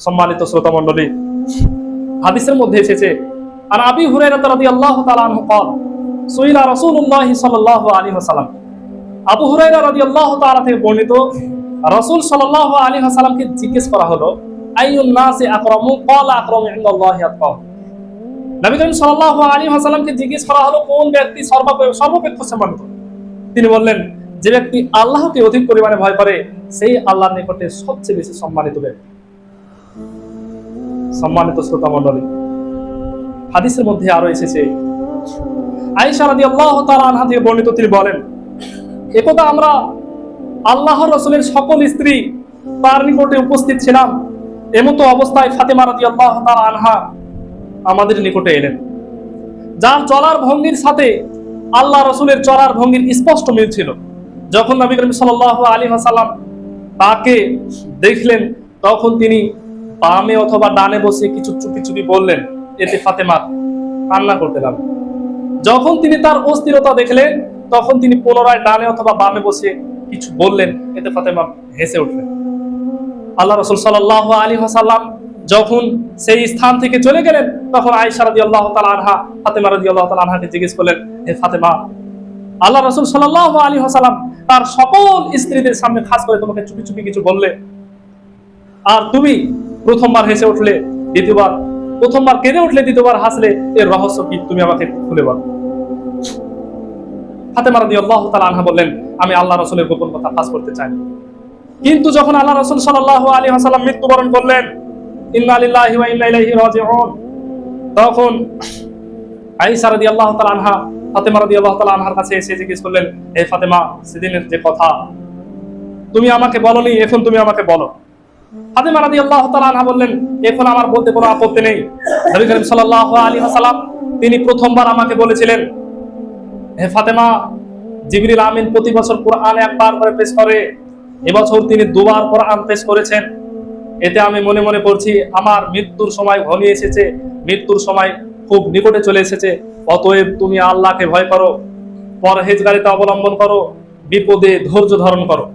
সম্মানিত শ্রোতা মণ্ডলী, হাদিসের মধ্যে এসেছে, আর আবি হুরায়রা রাদিয়াল্লাহু তাআলা আনহু قال সুইলা রাসূলুল্লাহ সাল্লাল্লাহু আলাইহি ওয়াসাল্লাম, আবু হুরায়রা রাদিয়াল্লাহু তাআলা থেকে বর্ণিত, রাসূল সাল্লাল্লাহু আলাইহি ওয়াসাল্লামকে জিজ্ঞেস করা হলো, আইয়ুন নাসি আকরামু? ক্বালা আকরামু ইনদাল্লাহি আতকাহু। নবী করিম সাল্লাল্লাহু আলাইহি ওয়াসাল্লামকে জিজ্ঞেস করা হলো, কোন ব্যক্তি সর্বাপেক্ষা সম্মানিত? তিনি বললেন, যে ব্যক্তি আল্লাহকে অধিক পরিমাণে ভয় করে সেই আল্লাহর নিকটে সবচেয়ে বেশি সম্মানিত ব্যক্তি। সম্মানিত শ্রোতা মণ্ডলী, হাদিসের মধ্যে আরো এসেছে, আয়েশা রাদিয়াল্লাহু তাআলা আনহা থেকে বর্ণিত, তিনি বলেন, একদা আমরা আল্লাহর রাসূলের সকল স্ত্রী তার নিকটে উপস্থিত ছিলাম। এমতো অবস্থায় ফাতেমা রাদিয়াল্লাহু তাআলা আনহা আমাদের নিকটে এলেন, যার চলার ভঙ্গির সাথে আল্লাহ রাসূলের চলার ভঙ্গির স্পষ্ট মিল ছিল। যখন নবী করিম সাল্লাল্লাহু আলাইহি ওয়াসাল্লাম তাকে দেখলেন, তখন তিনি বামে অথবা ডানে বসে কিছু চুপি চুপি বললেন, এতে ফাতেমা কান্না করতে লাগলেন। যখন তিনি তার অস্থিরতা দেখলেন, তখন তিনি পুনরায় ডানে অথবা বামে বসে কিছু বললেন, এতে ফাতেমা হেসে উঠলেন। আল্লাহ রাসূল সাল্লাল্লাহু আলাইহি ওয়াসাল্লাম যখন সেই স্থান থেকে চলে গেলেন, তখন আয়েশা রাদিয়াল্লাহু তাআলা আনহা ফাতেমা রাদিয়াল্লাহু তাআলা আনহাকে জিজ্ঞেস করলেন, হে ফাতেমা, আল্লাহ রাসূল সাল্লাল্লাহু আলাইহি ওয়াসাল্লাম তার সকল স্ত্রীদের সামনে খাস করে তোমাকে চুপি চুপি কিছু বললে, আর তুমি প্রথমবার হেসে উঠলে, প্রথমবার কেঁদে উঠলে, দ্বিতীয়বার হাসলে, এর রহস্য কি? তুমি আমাকে খুলে বলো। ফাতেমা রাদিয়াল্লাহু তাআলা আনহা বললেন, আমি আল্লাহ রাসূলের গোপন কথা ফাঁস করতে চাই না। কিন্তু যখন আল্লাহ রাসূল সাল্লাল্লাহু আলাইহি ওয়াসাল্লাম মৃত্যুবরণ করলেন, ইন্না লিল্লাহি ওয়া ইন্না ইলাইহি রাজিউন, তখন আয়েশা রাদিয়াল্লাহু তাআলা আনহা ফাতেমা রাদিয়াল্লাহু তাআলা আনহার কাছে এসে জিজ্ঞেস করলেন, হে ফাতেমা, সেদিনের যে কথা তুমি আমাকে বলনি, এখন তুমি আমাকে বলো। ফাতেমা রাদিয়াল্লাহু তাআলা আনহা বললেন, এখন আমার বলতে কোনো আপত্তি নেই। নবী করিম সাল্লাল্লাহু আলাইহি ওয়াসাল্লাম তিনি প্রথমবার আমাকে বলেছিলেন, হে ফাতেমা, জিবরিল আমিন প্রতি বছর কোরআন একবার করে পেশ করে, এবছর তিনি দুবার কোরআন পেশ করেছেন। এতে আমি মনে মনে পড়ছি আমার মৃত্যুর সময় ঘনিয়ে এসেছে, মৃত্যুর সময় খুব নিকটে চলে এসেছে। অতএব তুমি আল্লাহকে ভয় করো, পরহেজগারিতা অবলম্বন করো, বিপদে ধৈর্য ধারণ করো।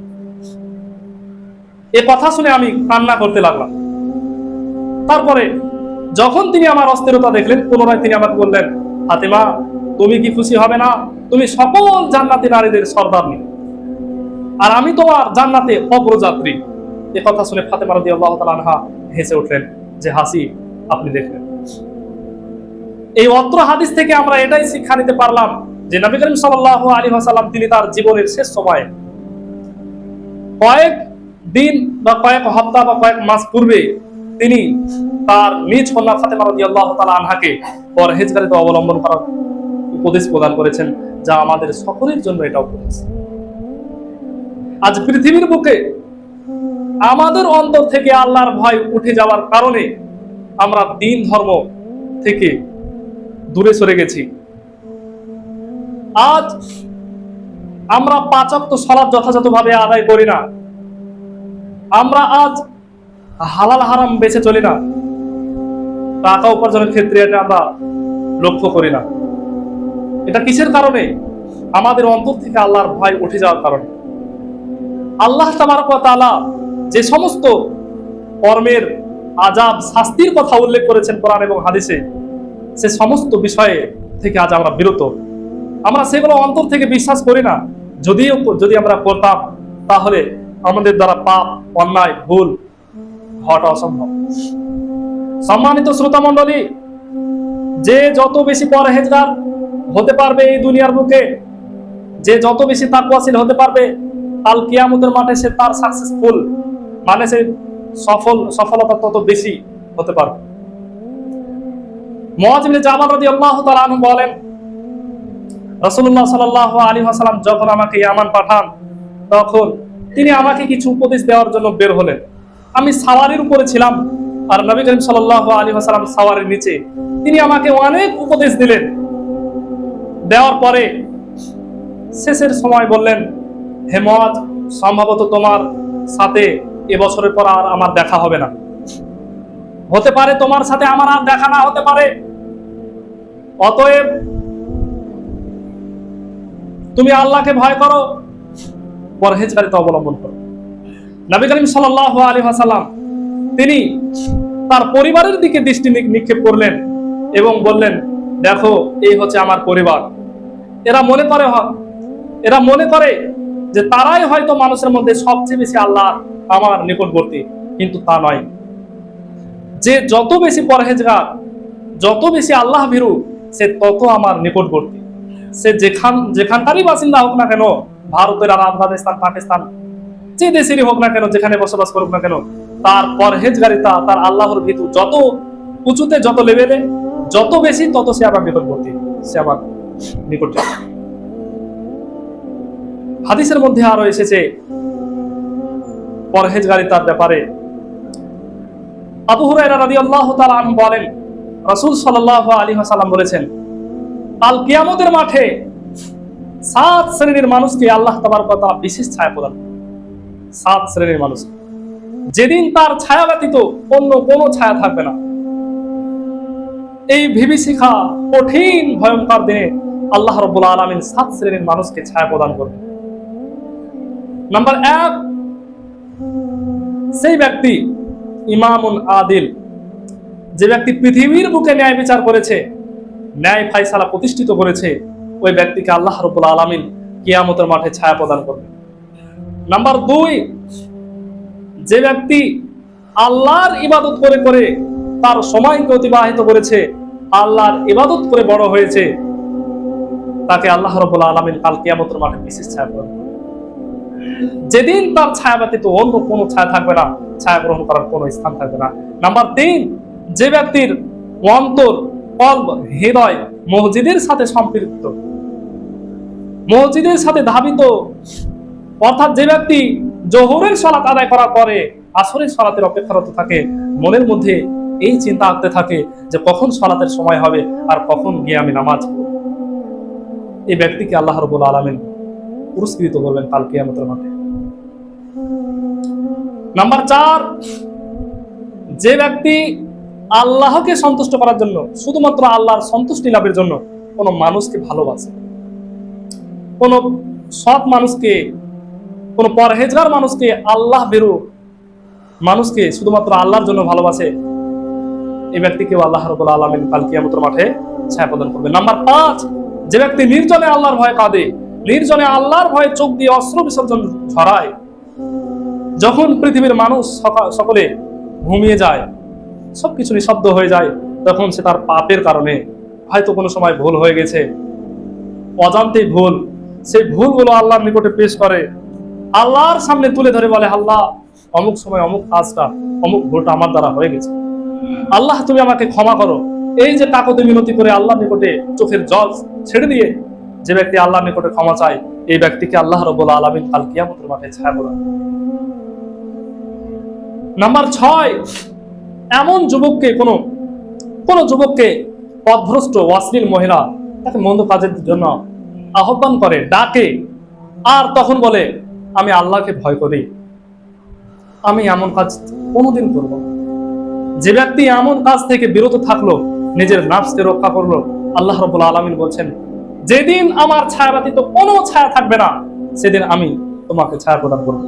এ কথা শুনে আমি কান্না করতে লাগলাম। তারপরে যখন তিনি আমার অস্থিরতা দেখলেন, পুনরায় তিনি আমাকে বললেন, ফাতেমা, তুমি কি খুশি হবে না? তুমি সকল জান্নাতি নারীদের সর্দারনী, আর আমি তোমার জান্নাতে অগ্রযাত্রী। এ কথা শুনে ফাতেমা রাদিয়াল্লাহু তাআলা আনহা হেসে উঠলেন, যে হাসি আপনি দেখলেন। এই অত্র হাদিস থেকে আমরা এটাই শিক্ষা নিতে পারলাম যে নবী করিম সাল্লাল্লাহু আলাইহি ওয়াসাল্লাম তিনি তার জীবনের শেষ সময়ে কয়েক দিন বা কয়েক সপ্তাহ বা কয়েক মাস পূর্বে তিনি তার নিজ কন্যা ফাতেমা রাদিয়াল্লাহু তাআলা আনহাকে পরহেজগারিতা অবলম্বন করার উপদেশ প্রদান করেছেন, যা আমাদের সকলের জন্য এটা উপদেশ। আজ পৃথিবীর বুকে আমাদের অন্তর থেকে আল্লাহর ভয় উঠে যাওয়ার কারণে আমরা দ্বীন ধর্ম থেকে দূরে সরে গেছি। আজ আমরা 5 ওয়াক্ত সালাত যথাযথভাবে আদায় করি না। আমরা আজ হালাল হারাম বেছে চলি না। টাকা উপার্জনের ক্ষেত্রে এটা আমরা লক্ষ্য করি না। এটা কিসের কারণে? আমাদের অন্তর থেকে আল্লাহর ভয় উঠে যাওয়ার কারণে। আল্লাহ তাবারক ওয়া তাআলা যে সমস্ত কর্মের আযাব শাস্তির কথা উল্লেখ করেছেন কোরআন এবং হাদিসে, সে সমস্ত বিষয়ে থেকে আজ আমরা বিরত। আমরা সেগুলো অন্তর থেকে বিশ্বাস করি না। যদি আমরা করতাম, তাহলে আমাদের দ্বারা পাপ, অন্যায়, ভুল হওয়াটা অসম্ভব। সম্মানিত শ্রোতা মণ্ডলী, যে যত বেশি পরহেজগার হতে পারবে এই দুনিয়ার বুকে, যে যত বেশি তাকওয়াশীল হতে পারবে, কাল কিয়ামতের মাঠে সে তার সাকসেসফুল মানে সে সফলতা তত বেশি হতে পারবে। মুআয ইবনে জাবাল রাদিয়াল্লাহু তাআলা আনহু বলেন, রাসূলুল্লাহ সাল্লাল্লাহু আলাইহি ওয়াসাল্লাম যখন আমাকে ইয়ামান পাঠান, তখন তিনি আমাকে কিছু উপদেশ দেওয়ার জন্য বের হলেন। আমি সাওয়ারির উপরে ছিলাম, আর নবী করিম সাল্লাল্লাহু আলাইহি ওয়াসাল্লাম সাওয়ারির নিচে। তিনি আমাকে অনেক উপদেশ দিলেন। দেওয়ার পরে শেষের সময় বললেন, হে মুআয, সম্ভবত তোমার সাথে এবছরের পর আর আমার দেখা হবে না। হতে পারে তোমার সাথে আমার আর দেখা না হতে পারে। অতএব তুমি আল্লাহকে ভয় করো, পরহেজগারিতা অবলম্বন করো। নবী করিম সাল্লাল্লাহু আলাইহি ওয়াসাল্লাম তিনি তার পরিবারের দিকে দৃষ্টি নিক্ষেপ করলেন এবং বললেন, দেখো এই হচ্ছে আমার পরিবার। এরা মনে করে যে তারাই হয়তো মানুষের মধ্যে সবচেয়ে বেশি আল্লাহ আমার নিকটবর্তী, কিন্তু তা নয়। যে যত বেশি পরহেজগার, যত বেশি আল্লাহ ভীরু, সে তত আমার নিকটবর্তী। সে যেখানকারই বাসিন্দা হোক না কেন, ভারতের আর আফগানিস্তান, পাকিস্তান, যে দেশেরই হোক না কেন, যেখানে বসবাস করুক না কেন, তার পরহেজগারিতা, তার আল্লাহর ভীতু যত উঁচুতে, যত লেভেলে, যত বেশি, তত সে আমার নিকটবর্তী, সে আমার নিকট। হাদিসের মধ্যে আরো এসেছে পরহেজগারিতার ব্যাপারে। আবু হুরায়রা রাদিয়াল্লাহু তাআলা আনহু বলেন, রাসূল সাল্লাল্লাহু আলাইহি ওয়াসাল্লাম বলেছেন, কাল কিয়ামতের মাঠে 7 শ্রেণীর মানুষকে আল্লাহ তাবারক ওয়া তাআলা বিশেষ ছায়া প্রদান করবেন। 7 শ্রেণীর মানুষ, যেদিন তার ছায়া ব্যতীত অন্য কোনো ছায়া থাকবে না। এই বিভীষিকা কঠিন ভয়ঙ্কর দিনে আল্লাহ রাব্বুল আলামিন 7 শ্রেণীর মানুষকে ছায়া প্রদান করবেন। নাম্বার 1, সেই ব্যক্তি ইমামুন আদিল, যে ব্যক্তি পৃথিবীর বুকে ন্যায় বিচার করেছে, ন্যায় ফায়সালা প্রতিষ্ঠিত করেছে, ওই ব্যক্তিকে আল্লাহ রাব্বুল আলামিন কিয়ামতের মাঠে ছায়া প্রদান করবেন। নাম্বার 2, যে ব্যক্তি আল্লাহর ইবাদত করে করে তার সময়কে অতিবাহিত করেছে, আল্লাহর ইবাদত করে বড় হয়েছে, তাকে আল্লাহ রাব্বুল আলামিন কাল কিয়ামতের মাঠে বিশেষ ছায়া প্রদান করবেন। যেদিন তার ছায়া ব্যতীত অন্য কোনো ছায়া থাকবে না, ছায়া গ্রহণ করার কোনো স্থান থাকবে না। নাম্বার 3, যে ব্যক্তির অন্তর, কলব, হৃদয় মসজিদের সাথে সম্পৃক্ত, মসজিদের সাথে ধাবিত, অর্থাৎ যে ব্যক্তি জোহরের সালাত আদায় করার পরে আসরের সালাতের অপেক্ষারত থাকে, মনের মধ্যে এই চিন্তা আসতে থাকে যে কখন সালাতের সময় হবে আর কখন গিয়ে আমি নামাজ পড়ব, এই ব্যক্তিকে আল্লাহ রাব্বুল আলামিন পুরস্কৃত করবেন কাল কিয়ামতের মাঠে। নাম্বার 4, যে ব্যক্তি আল্লাহকে সন্তুষ্ট করার জন্য, শুধুমাত্র আল্লাহর সন্তুষ্টি লাভের জন্য কোন মানুষকে ভালোবাসে, কোন সৎ মানুষকে, কোন পরহেজগার মানুষকে, আল্লাহ ভীরু মানুষকে শুধুমাত্র আল্লাহর জন্য ভালোবাসে, এই ব্যক্তিকেও আল্লাহ রাব্বুল আলামিন কাল কিয়ামতের মাঠে ছায়া প্রদান করবে। নাম্বার 5, যে ব্যক্তি নির্জনে আল্লাহর ভয়ে কাঁদে, নির্জনে আল্লাহর ভয়ে চোখ দিয়ে অশ্রু বিসর্জন ঝরায়, যখন পৃথিবীর মানুষ সকলে ঘুমিয়ে যায়, সবকিছু নিঃশব্দ হয়ে যায়, তখন সে তার পাপের কারণে হয়তো কোনো সময় ভুল হয়ে গেছে, অজান্তেই ভুল, সেই ভুলগুলো আল্লাহর নিকটে পেশ করে, আল্লাহর সামনে তুলে ধরে বলে, আল্লাহ অমুক সময় অমুক কাজটা, অমুক ভুলটা আমার দ্বারা হয়ে গেছে, আল্লাহ তুমি আমাকে ক্ষমা করো। এই যে কাকুতি মিনতি করে আল্লাহর নিকটে চোখের জল ছেড়ে দিয়ে যে ব্যক্তি আল্লাহর নিকটে ক্ষমা চায়, এই ব্যক্তিকে আল্লাহ রাব্বুল আলামিন কাল কিয়ামতের মাঠে ছায়া প্রদান করবেন। নাম্বার 6, এমন যুবককে, কোন যুবককে পথভ্রষ্ট অশ্লীল মহিলা তাকে মন্দ কাজের জন্য আহ্বান করে, ডাকে, আর তখন বলে আমি আল্লাহকে ভয় করি, আমি এমন কাজ কোনোদিন করব না। যে ব্যক্তি এমন কাজ থেকে বিরত থাকলো, নিজের নাফসকে রক্ষা করলো, আল্লাহ রাব্বুল আলামিন বলছেন, যেদিন আমার ছায়া ব্যতীত কোনো ছায়া থাকবে না, সেদিন আমি তোমাকে ছায়া প্রদান করব।